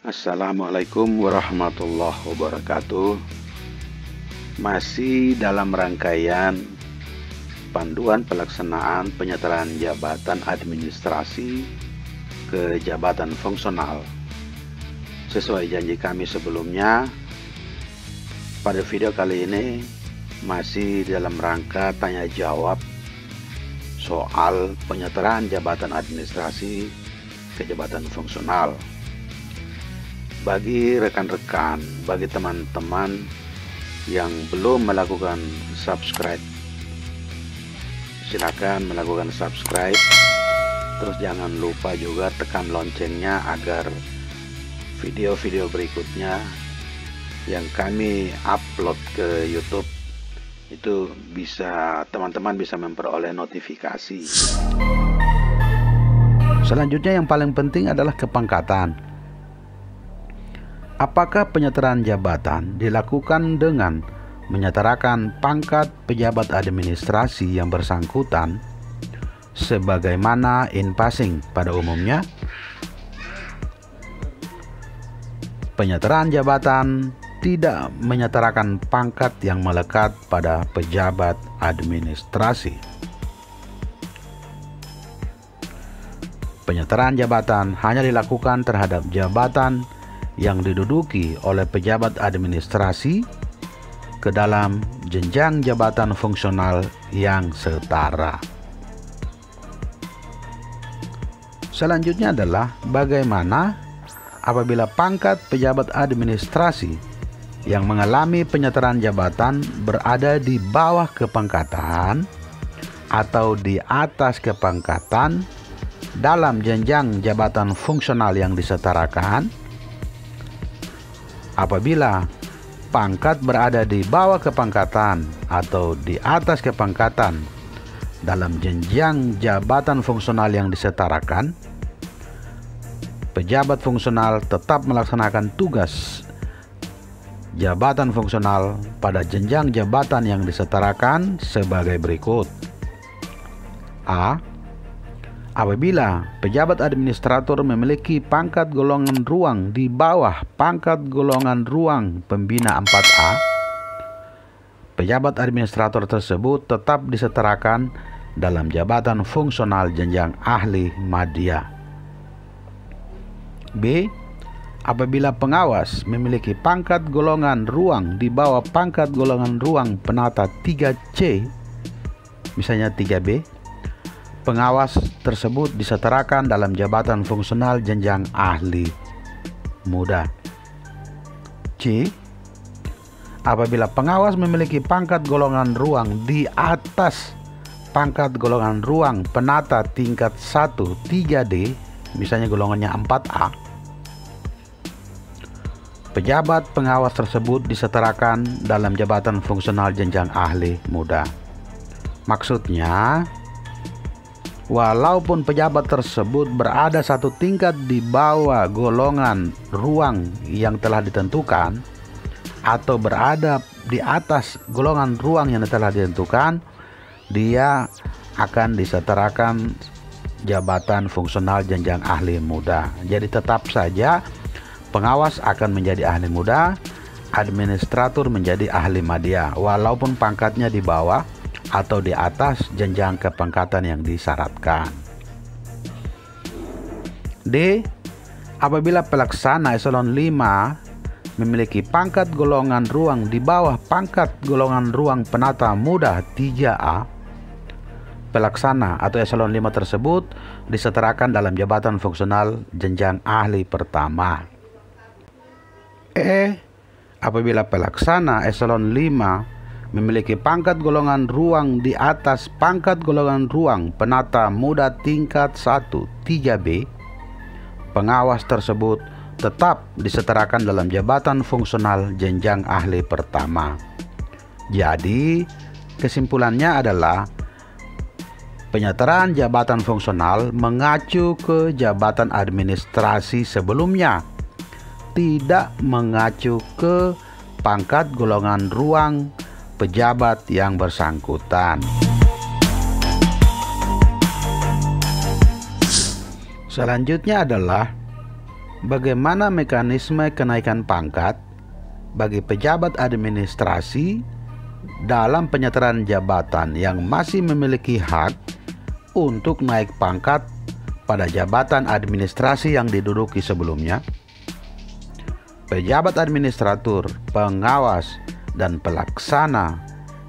Assalamualaikum warahmatullahi wabarakatuh. Masih dalam rangkaian panduan pelaksanaan penyetaraan jabatan administrasi ke jabatan fungsional. Sesuai janji kami sebelumnya, pada video kali ini masih dalam rangka tanya jawab soal penyetaraan jabatan administrasi ke jabatan fungsional. Bagi rekan-rekan, bagi teman-teman yang belum melakukan subscribe, silakan melakukan subscribe. Terus jangan lupa juga tekan loncengnya agar video-video berikutnya yang kami upload ke YouTube itu teman-teman bisa memperoleh notifikasi. Selanjutnya yang paling penting adalah kepangkatan. Apakah penyetaraan jabatan dilakukan dengan menyetarakan pangkat pejabat administrasi yang bersangkutan sebagaimana in passing pada umumnya? Penyetaraan jabatan tidak menyetarakan pangkat yang melekat pada pejabat administrasi. Penyetaraan jabatan hanya dilakukan terhadap jabatan yang diduduki oleh pejabat administrasi ke dalam jenjang jabatan fungsional yang setara. Selanjutnya adalah bagaimana apabila pangkat pejabat administrasi yang mengalami penyetaraan jabatan berada di bawah kepangkatan atau di atas kepangkatan dalam jenjang jabatan fungsional yang disetarakan. Apabila pangkat berada di bawah kepangkatan atau di atas kepangkatan dalam jenjang jabatan fungsional yang disetarakan, pejabat fungsional tetap melaksanakan tugas jabatan fungsional pada jenjang jabatan yang disetarakan sebagai berikut. A. Apabila pejabat administrator memiliki pangkat golongan ruang di bawah pangkat golongan ruang pembina 4A, pejabat administrator tersebut tetap disetarakan dalam jabatan fungsional jenjang ahli madya. B. Apabila pengawas memiliki pangkat golongan ruang di bawah pangkat golongan ruang penata 3C, misalnya 3B, pengawas tersebut disetarakan dalam jabatan fungsional jenjang ahli muda. C. Apabila pengawas memiliki pangkat golongan ruang di atas pangkat golongan ruang penata tingkat 1 3D, misalnya golongannya 4A, pejabat pengawas tersebut disetarakan dalam jabatan fungsional jenjang ahli muda. Maksudnya, walaupun pejabat tersebut berada satu tingkat di bawah golongan ruang yang telah ditentukan atau berada di atas golongan ruang yang telah ditentukan, dia akan disetarakan jabatan fungsional jenjang ahli muda. Jadi tetap saja pengawas akan menjadi ahli muda, administrator menjadi ahli madya, walaupun pangkatnya di bawah atau di atas jenjang kepangkatan yang disyaratkan. D. Apabila pelaksana eselon 5 memiliki pangkat golongan ruang di bawah pangkat golongan ruang penata muda 3A, pelaksana atau eselon 5 tersebut disetarakan dalam jabatan fungsional jenjang ahli pertama. E. Apabila pelaksana eselon 5 memiliki pangkat golongan ruang di atas pangkat golongan ruang penata muda tingkat 1 3B, pengawas tersebut tetap disetarakan dalam jabatan fungsional jenjang ahli pertama. Jadi kesimpulannya adalah penyetaraan jabatan fungsional mengacu ke jabatan administrasi sebelumnya, tidak mengacu ke pangkat golongan ruang pejabat yang bersangkutan. Selanjutnya adalah bagaimana mekanisme kenaikan pangkat bagi pejabat administrasi dalam penyerahan jabatan yang masih memiliki hak untuk naik pangkat pada jabatan administrasi yang diduduki sebelumnya. Pejabat administratur, pengawas, dan pelaksana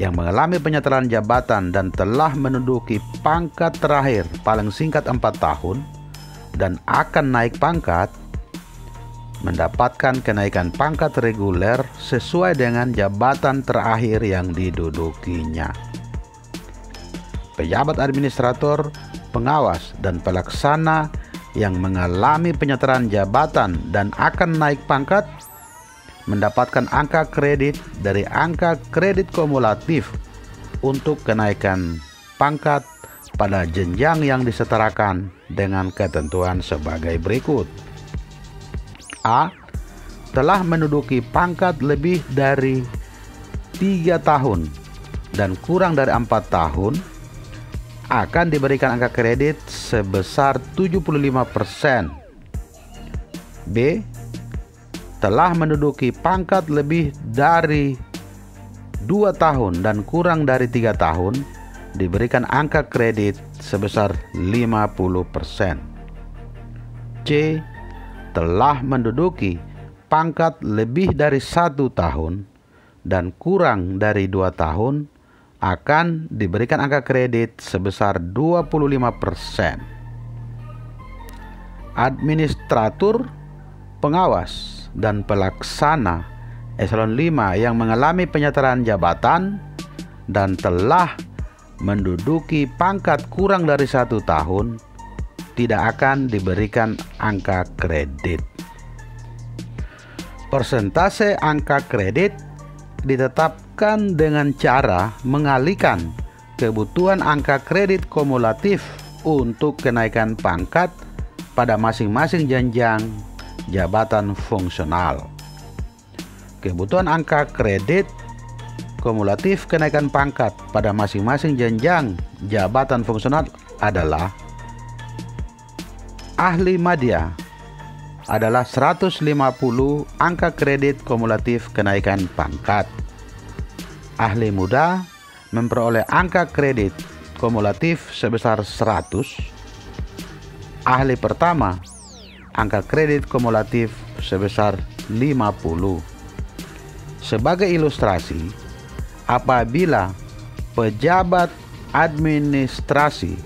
yang mengalami penyerahan jabatan dan telah menduduki pangkat terakhir paling singkat 4 tahun dan akan naik pangkat, mendapatkan kenaikan pangkat reguler sesuai dengan jabatan terakhir yang didudukinya. Pejabat administrator, pengawas, dan pelaksana yang mengalami penyerahan jabatan dan akan naik pangkat mendapatkan angka kredit dari angka kredit kumulatif untuk kenaikan pangkat pada jenjang yang disetarakan dengan ketentuan sebagai berikut. A. Telah menduduki pangkat lebih dari 3 tahun dan kurang dari 4 tahun, akan diberikan angka kredit sebesar 75%. B. Telah menduduki pangkat lebih dari 2 tahun dan kurang dari 3 tahun, diberikan angka kredit sebesar 50%. C. Telah menduduki pangkat lebih dari 1 tahun dan kurang dari 2 tahun, akan diberikan angka kredit sebesar 25%. Administratur, pengawas, dan pelaksana eselon 5 yang mengalami penyerahan jabatan dan telah menduduki pangkat kurang dari 1 tahun tidak akan diberikan angka kredit. Persentase angka kredit ditetapkan dengan cara mengalihkan kebutuhan angka kredit kumulatif untuk kenaikan pangkat pada masing-masing jenjang jabatan fungsional. Kebutuhan angka kredit kumulatif kenaikan pangkat pada masing-masing jenjang jabatan fungsional adalah: ahli madya adalah 150 angka kredit kumulatif kenaikan pangkat. Ahli muda memperoleh angka kredit kumulatif sebesar 100. Ahli pertama, angka kredit kumulatif sebesar 50. Sebagai ilustrasi, apabila pejabat administrasi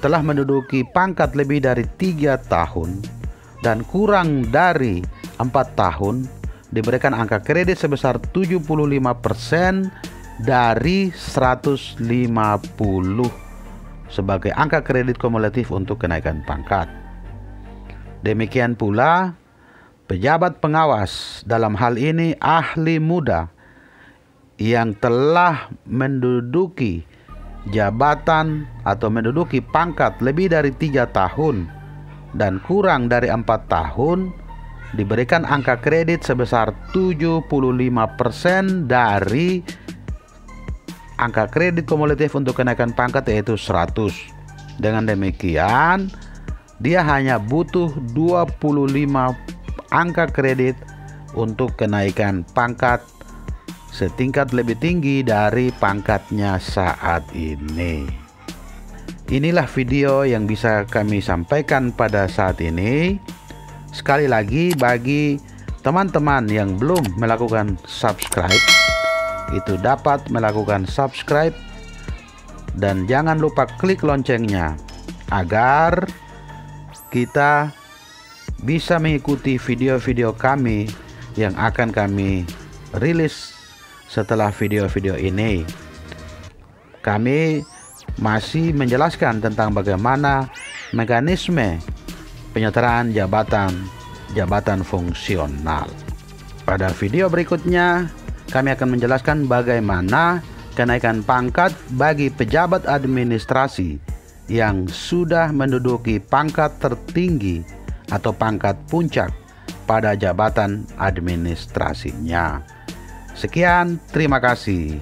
telah menduduki pangkat lebih dari 3 tahun dan kurang dari 4 tahun, diberikan angka kredit sebesar 75% dari 150 sebagai angka kredit kumulatif untuk kenaikan pangkat. Demikian pula pejabat pengawas, dalam hal ini ahli muda yang telah menduduki jabatan atau menduduki pangkat lebih dari 3 tahun dan kurang dari 4 tahun, diberikan angka kredit sebesar 75% dari angka kredit kumulatif untuk kenaikan pangkat, yaitu 100. Dengan demikian, dia hanya butuh 25 angka kredit untuk kenaikan pangkat setingkat lebih tinggi dari pangkatnya saat ini. Inilah video yang bisa kami sampaikan pada saat ini. Sekali lagi, bagi teman-teman yang belum melakukan subscribe, itu dapat melakukan subscribe dan jangan lupa klik loncengnya agar kita bisa mengikuti video-video kami yang akan kami rilis setelah video-video ini. Kami masih menjelaskan tentang bagaimana mekanisme penyerahan jabatan fungsional. Pada video berikutnya, kami akan menjelaskan bagaimana kenaikan pangkat bagi pejabat administrasi yang sudah menduduki pangkat tertinggi atau pangkat puncak pada jabatan administrasinya. Sekian, terima kasih.